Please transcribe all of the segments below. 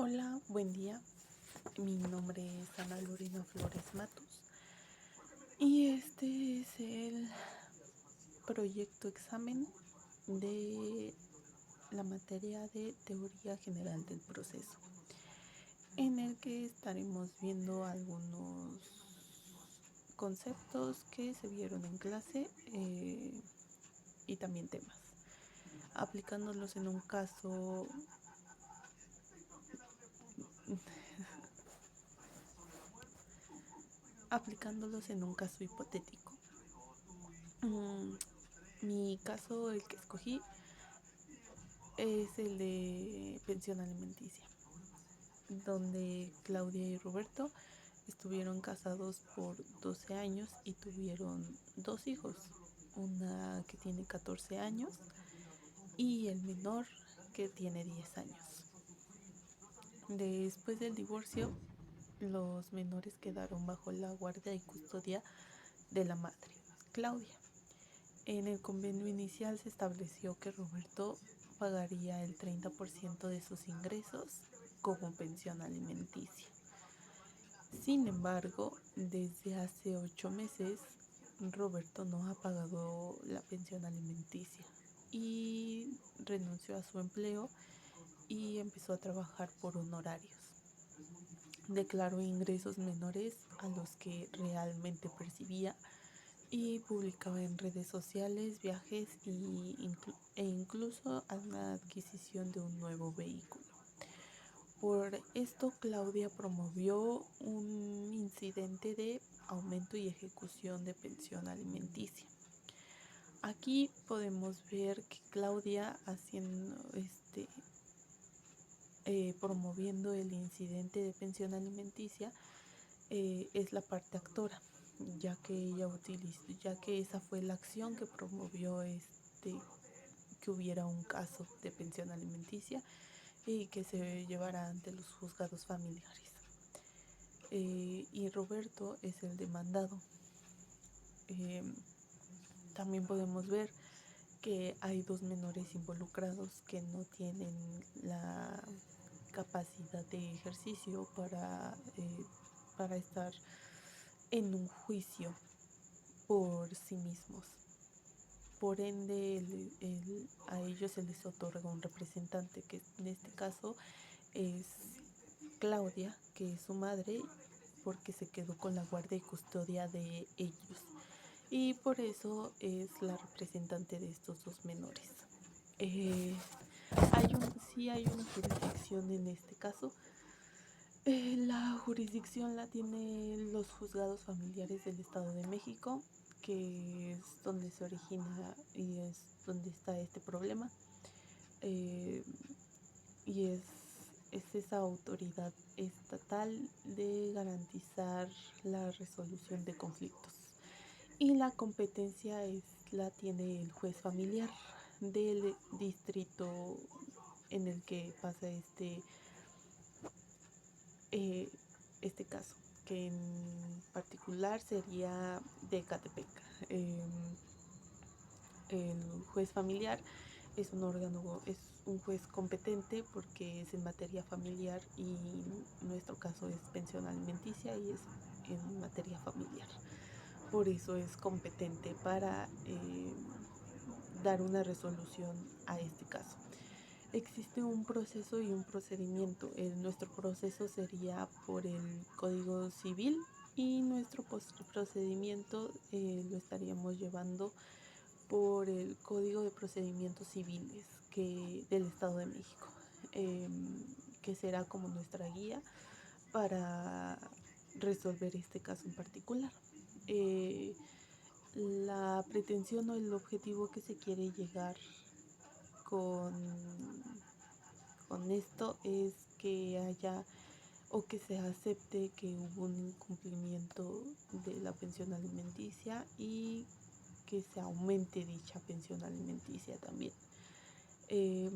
Hola, buen día. Mi nombre es Ana Lorena Flores Matus y este es el proyecto examen de la materia de teoría general del proceso, en el que estaremos viendo algunos conceptos que se vieron en clase y también temas, aplicándolos en un caso hipotético. Mm, Mi caso, el que escogí, es el de pensión alimenticia, donde Claudia y Roberto estuvieron casados por 12 años y tuvieron dos hijos, una que tiene 14 años y el menor que tiene 10 años. Después del divorcio, los menores quedaron bajo la guardia y custodia de la madre, Claudia. En el convenio inicial se estableció que Roberto pagaría el 30% de sus ingresos como pensión alimenticia. Sin embargo, desde hace 8 meses, Roberto no ha pagado la pensión alimenticia y renunció a su empleo y empezó a trabajar por honorarios. Declaró ingresos menores a los que realmente percibía y publicaba en redes sociales viajes e incluso a la adquisición de un nuevo vehículo. Por esto, Claudia promovió un incidente de aumento y ejecución de pensión alimenticia. Aquí podemos ver que Claudia promoviendo el incidente de pensión alimenticia es la parte actora, ya que esa fue la acción que promovió que hubiera un caso de pensión alimenticia y que se llevara ante los juzgados familiares. Y Roberto es el demandado. Eh, También podemos ver que hay dos menores involucrados que no tienen la capacidad de ejercicio para estar en un juicio por sí mismos. Por ende, a ellos se les otorga un representante, que en este caso es Claudia, que es su madre, porque se quedó con la guardia y custodia de ellos. Y por eso es la representante de estos dos menores. Eh, sí hay una jurisdicción en este caso. La jurisdicción la tiene los juzgados familiares del Estado de México, que es donde se origina y es donde está este problema. Eh, y es esa autoridad estatal de garantizar la resolución de conflictos. Y la competencia la tiene el juez familiar del distrito en el que pasa eh, este caso, que en particular sería de Ecatepec. Eh, el juez familiar es es un juez competente porque es en materia familiar y nuestro caso es pensión alimenticia y es en materia familiar. Por eso es competente para dar una resolución a este caso. Existe un proceso y un procedimiento. Nuestro proceso sería por el Código Civil y nuestro procedimiento lo estaríamos llevando por el Código de Procedimientos Civiles del Estado de México, eh, que será como nuestra guía para resolver este caso en particular. Eh, la pretensión o el objetivo que se quiere llegar con, con esto es que haya o que se acepte que hubo un incumplimiento de la pensión alimenticia y que se aumente dicha pensión alimenticia también. Eh,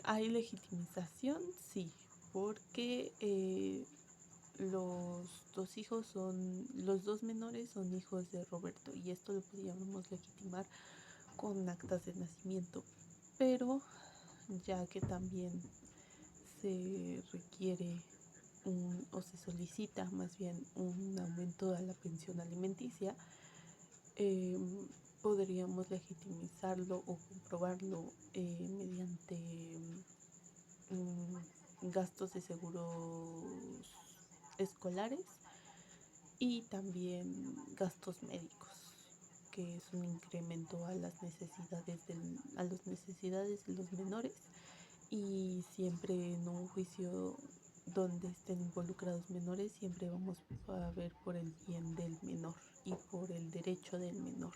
¿Hay legitimización? Sí, porque los dos menores son hijos de Roberto y esto lo podríamos legitimar con actas de nacimiento, pero ya que también se requiere o se solicita más bien un aumento a la pensión alimenticia, eh, podríamos legitimizarlo o comprobarlo mediante gastos de seguros escolares y también gastos médicos, que es un incremento a las necesidades de los menores, y siempre en un juicio donde estén involucrados menores siempre vamos a ver por el bien del menor y por el derecho del menor.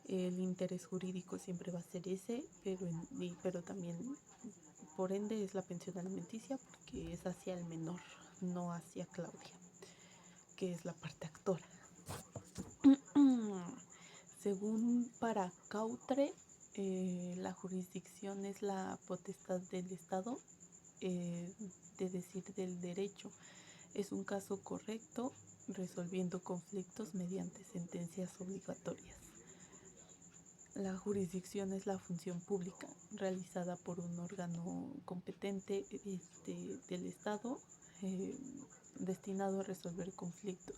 El interés jurídico siempre va a ser ese, pero también por ende es la pensión alimenticia porque es hacia el menor, no hacia Claudia, que es la parte actora. Según para Cautre, la jurisdicción es la potestad del Estado, eh, de decir del derecho. Es un caso correcto resolviendo conflictos mediante sentencias obligatorias. La jurisdicción es la función pública realizada por un órgano competente del Estado, eh, destinado a resolver conflictos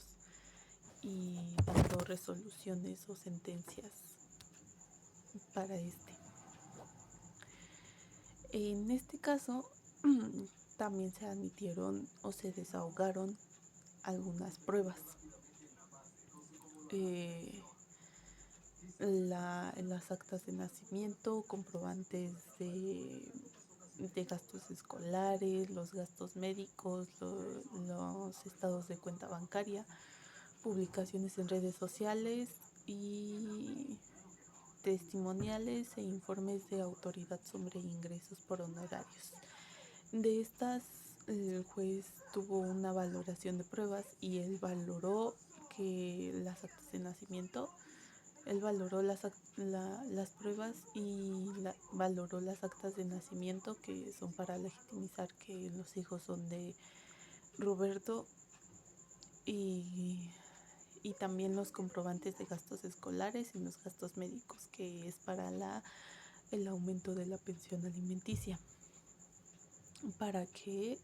y dando resoluciones o sentencias para este. En este caso, también se admitieron o se desahogaron algunas pruebas. Eh, las actas de nacimiento, comprobantes de gastos escolares, los gastos médicos, los estados de cuenta bancaria, publicaciones en redes sociales y testimoniales e informes de autoridad sobre ingresos por honorarios. De estas, el juez tuvo una valoración de pruebas y él valoró que las actas de nacimiento, él valoró las pruebas y valoró las actas de nacimiento que son para legitimizar que los hijos son de Roberto, y también los comprobantes de gastos escolares y los gastos médicos, que es para el aumento de la pensión alimenticia, para que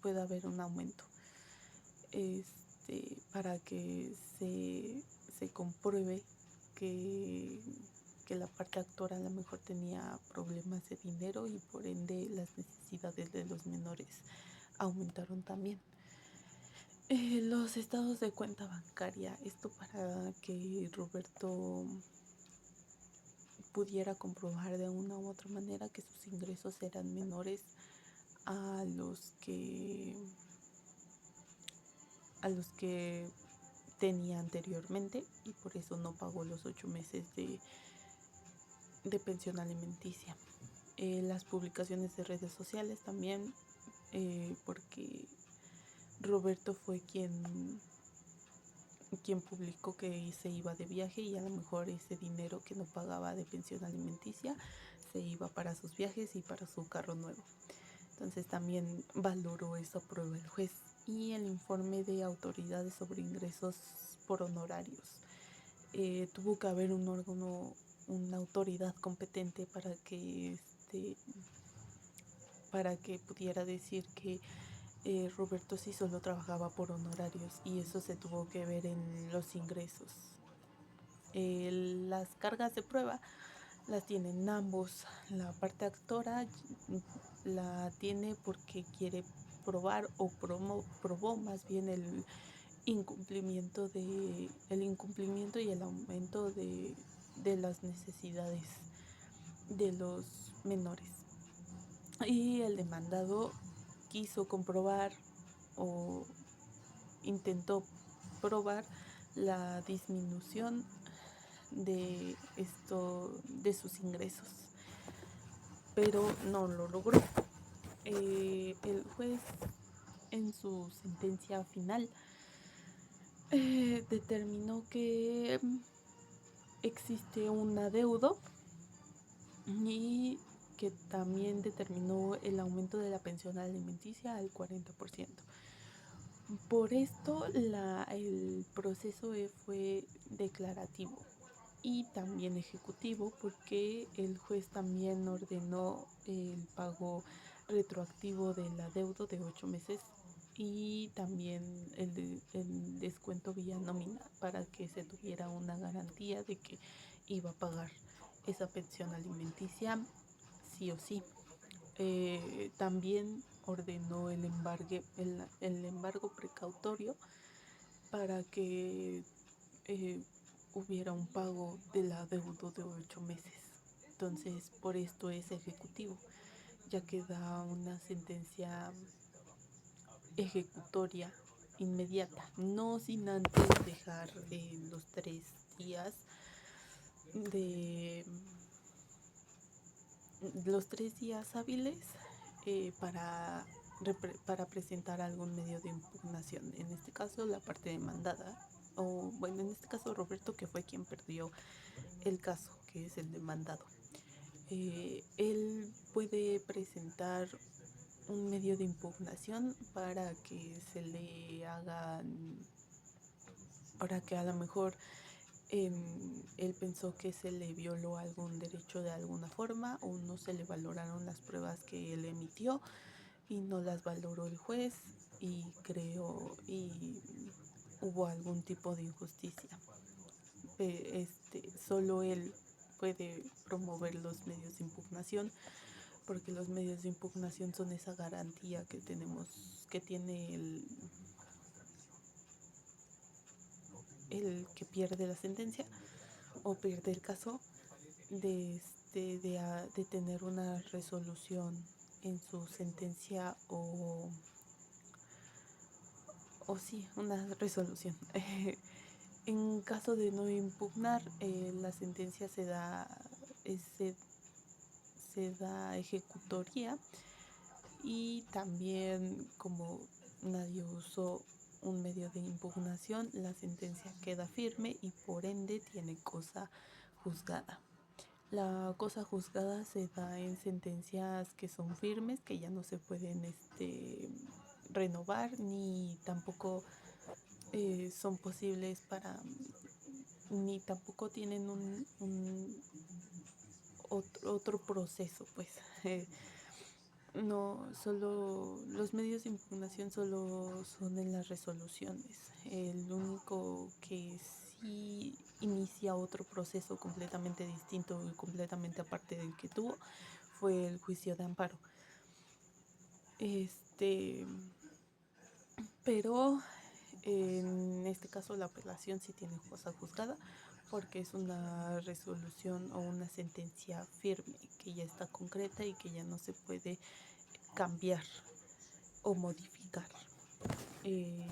pueda haber un aumento, para que se compruebe que, que la parte actora a lo mejor tenía problemas de dinero y por ende las necesidades de los menores aumentaron también. Los estados de cuenta bancaria, esto para que Roberto pudiera comprobar de una u otra manera que sus ingresos eran menores a los que tenía anteriormente, y por eso no pagó los 8 meses de pensión alimenticia. Las publicaciones de redes sociales también, porque Roberto fue quien publicó que se iba de viaje y a lo mejor ese dinero que no pagaba de pensión alimenticia se iba para sus viajes y para su carro nuevo. Entonces también valoró esa prueba el juez. Y el informe de autoridades sobre ingresos por honorarios. Tuvo que haber un órgano, una autoridad competente para que pudiera decir que Roberto sí solo trabajaba por honorarios, y eso se tuvo que ver en los ingresos. Las cargas de prueba las tienen ambos. La parte actora la tiene porque quiere probar o probó más bien el incumplimiento y el aumento de las necesidades de los menores. Y el demandado quiso comprobar o intentó probar la disminución de sus ingresos, pero no lo logró. El juez, en su sentencia final, determinó que existe un adeudo y que también determinó el aumento de la pensión alimenticia al 40%. Por esto el proceso fue declarativo y también ejecutivo, porque el juez también ordenó el pago retroactivo del adeudo de 8 meses y también el descuento vía nómina para que se tuviera una garantía de que iba a pagar esa pensión alimenticia sí o sí. También ordenó el embargo precautorio para que eh, hubiera un pago del adeudo de 8 meses. Entonces, por esto es ejecutivo, ya que da una sentencia ejecutoria inmediata, no sin antes dejar los 3 días de los 3 días hábiles para presentar algún medio de impugnación. En este caso, la parte demandada, o bueno, en este caso Roberto, que fue quien perdió el caso, que es el demandado. Él puede presentar un medio de impugnación para que se le hagan, para que a lo mejor él pensó que se le violó algún derecho de alguna forma o no se le valoraron las pruebas que él emitió y no las valoró el juez y hubo algún tipo de injusticia. Solo él puede promover los medios de impugnación, porque los medios de impugnación son esa garantía que tenemos, que tiene el que pierde la sentencia o pierde el caso de tener una resolución en su sentencia o sí, una resolución. En caso de no impugnar, la sentencia eh, se, se da ejecutoria y también como nadie usó un medio de impugnación, la sentencia queda firme y por ende tiene cosa juzgada. La cosa juzgada se da en sentencias que son firmes, que ya no se pueden renovar, ni tampoco son posibles ni tampoco tienen otro proceso, pues. No, solo los medios de impugnación solo son en las resoluciones. El único que sí inicia otro proceso completamente distinto y completamente aparte del que tuvo fue el juicio de amparo. Pero en este caso la apelación sí tiene cosa juzgada porque es una resolución o una sentencia firme que ya está concreta y que ya no se puede cambiar o modificar. Y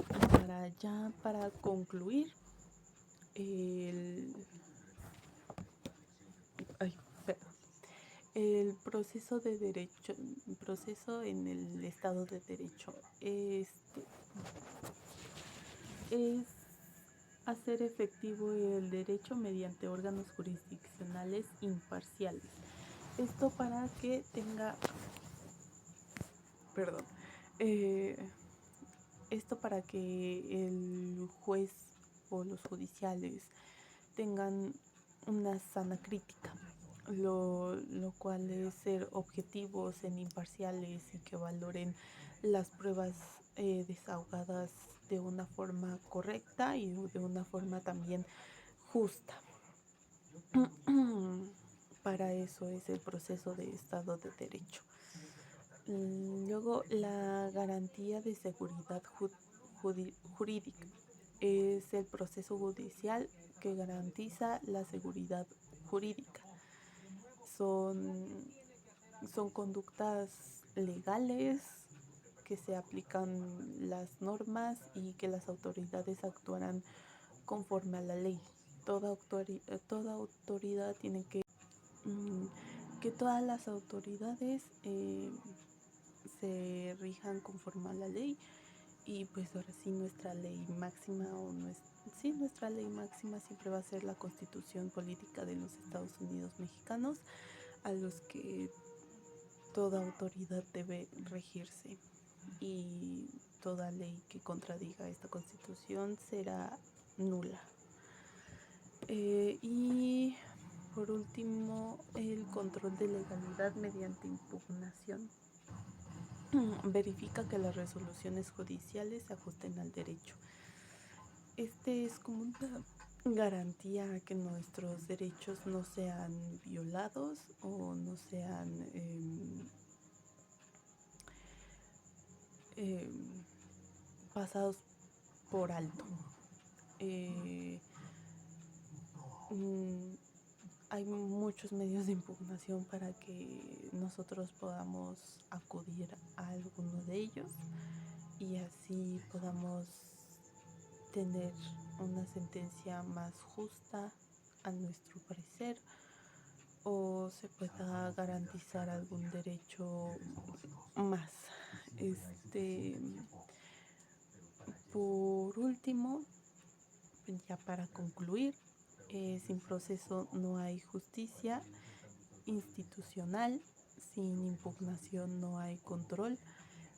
para concluir, el, ay, perdón, el proceso en el Estado de Derecho es hacer efectivo el derecho mediante órganos jurisdiccionales imparciales. Esto para que tenga, perdón, eh, esto para que el juez o los judiciales tengan una sana crítica, lo cual es ser objetivos, en imparciales y que valoren las pruebas desahogadas de una forma correcta y de una forma también justa. Para eso es el proceso de Estado de Derecho. Luego, la garantía de seguridad jurídica es el proceso judicial que garantiza la seguridad jurídica. Son, son conductas legales que se aplican las normas y que las autoridades actuarán conforme a la ley. Toda autoridad tiene que todas las autoridades se rijan conforme a la ley y pues ahora sí nuestra ley máxima nuestra ley máxima siempre va a ser la Constitución Política de los Estados Unidos Mexicanos, a los que toda autoridad debe regirse, y toda ley que contradiga esta Constitución será nula. Y por último, el control de legalidad mediante impugnación. Verifica que las resoluciones judiciales se ajusten al derecho. Este es como una garantía a que nuestros derechos no sean violados o no sean pasados por alto. Eh, mm, Hay muchos medios de impugnación para que nosotros podamos acudir a alguno de ellos y así podamos tener una sentencia más justa a nuestro parecer o se pueda garantizar algún derecho más. Este, por último, ya para concluir, sin proceso no hay justicia institucional, sin impugnación no hay control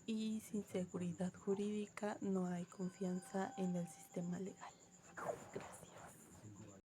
y sin seguridad jurídica no hay confianza en el sistema legal.